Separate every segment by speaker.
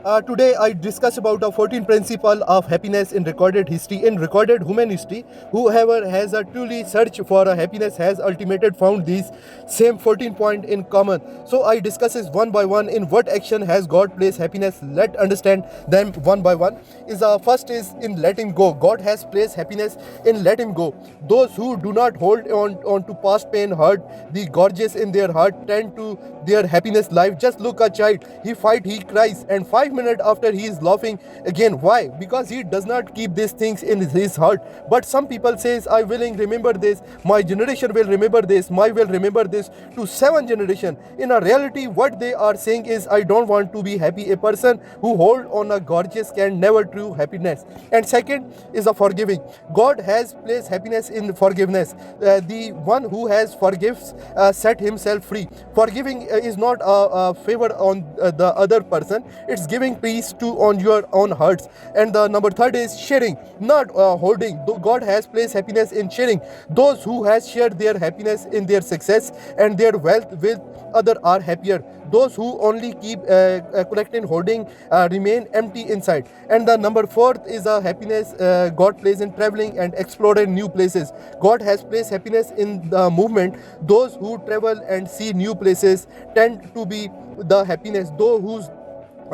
Speaker 1: Today I discuss about a 14 principle of happiness in recorded history. In recorded human history, whoever has a truly search for a happiness has ultimately found these same 14 point in common. So I discuss this one by one. In what action has God placed happiness? Let understand them one by one. Is first is in letting go. God has placed happiness in letting go. Those who do not hold on to past pain, hurt, the gorgeous in their heart tend to their happiness life. Just look a child. He fight, he cries, and 5 minutes after he is laughing again. Why? Because he does not keep these things in his heart. But some people says, I will remember this, my generation will remember this, my will remember this to 7 generation. In a reality, what they are saying is, I don't want to be happy. A person who hold on a gorgeous can never true happiness. And second is a forgiving. God has placed happiness in forgiveness. The one who has forgives set himself free. Forgiving is not a favor on the other person. It's giving peace to on your own hearts. And the number third is sharing, not holding. God has placed happiness in sharing. Those who has shared their happiness in their success and their wealth with other are happier. Those who only keep collecting, holding, remain empty inside. And the number fourth is a happiness God places in traveling and exploring new places. God has placed happiness in the movement. Those who travel and see new places tend to be the happiness. Those who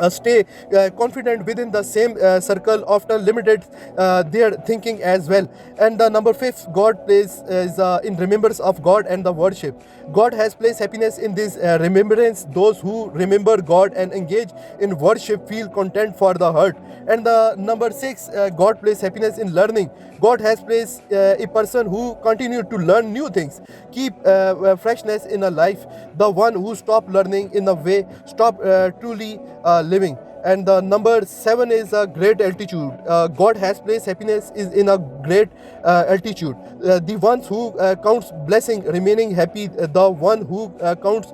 Speaker 1: stay confident within the same circle often limited their thinking as well. And the number fifth God plays is in remembrance of God and the worship. God has placed happiness in this remembrance. Those who remember God and engage in worship feel content for the heart. And the number six God places happiness in learning. God has placed a person who continue to learn new things, keep freshness in a life. The one who stop learning in a way stop truly living. And the number seven is a great altitude. God has placed happiness is in a great altitude. The ones who counts blessing remaining happy. The one who counts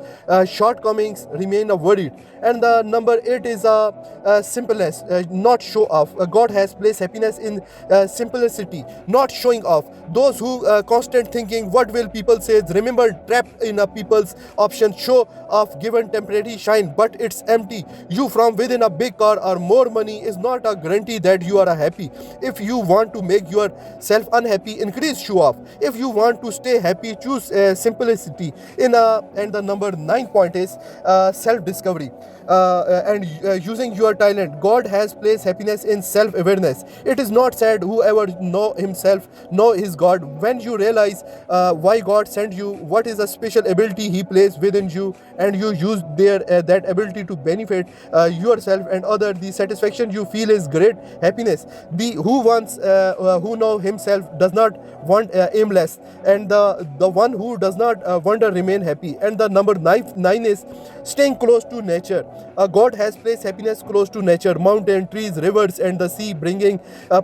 Speaker 1: shortcomings remain worried. And the number eight is a simpleness, not show off. God has placed happiness in simplicity, not showing off. Those who constant thinking, what will people say? Remember, trapped in a people's option, show off given temporary shine, but it's empty. You from within a big car or more money is not a guarantee that you are happy. If you want to make yourself unhappy, increase show off. If you want to stay happy, choose simplicity. And the number 9 point is self-discovery. And using your talent. God has placed happiness in self-awareness. It is not said whoever know himself know his God. When you realize why God sent you, what is a special ability he placed within you, and you use that ability to benefit yourself and other, the satisfaction you feel is great happiness. The who know himself does not want aimless, and the one who does not wonder remain happy. And the number nine is staying close to nature. God has placed happiness close to nature, mountain, trees, rivers, and the sea, bringing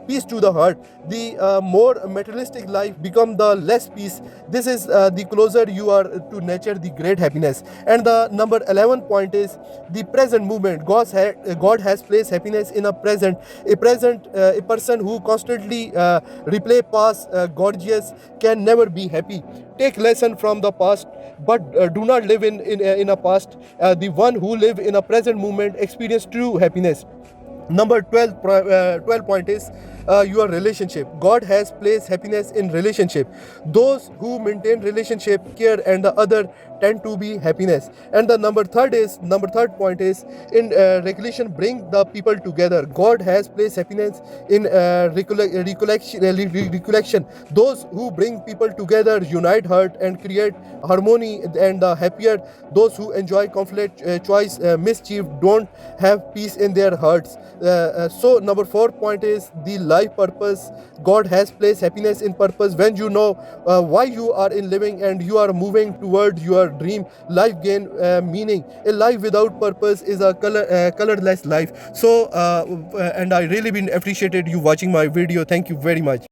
Speaker 1: peace to the heart. The more materialistic life become the less peace. This is the closer you are to nature, the great happiness. And the number 11 point is the present movement. God has placed happiness in a present. A person who constantly replay past gorgeous can never be happy. Take lesson from the past, but do not live in a past. The one who live in a present moment experience true happiness. Number 12 point is your relationship. God has placed happiness in relationship. Those who maintain relationship, care, and the other tend to be happiness. And the number third point is in recollection, bring the people together. God has placed happiness in recollection. Those who bring people together unite heart and create harmony and happier. Those who enjoy conflict, choice, mischief don't have peace in their hearts. So number 4 point is the life purpose. God has placed happiness in purpose. When you know why you are in living and you are moving toward your dream, life gain meaning. A life without purpose is a colorless life. So and I really been appreciated you watching my video. Thank you very much.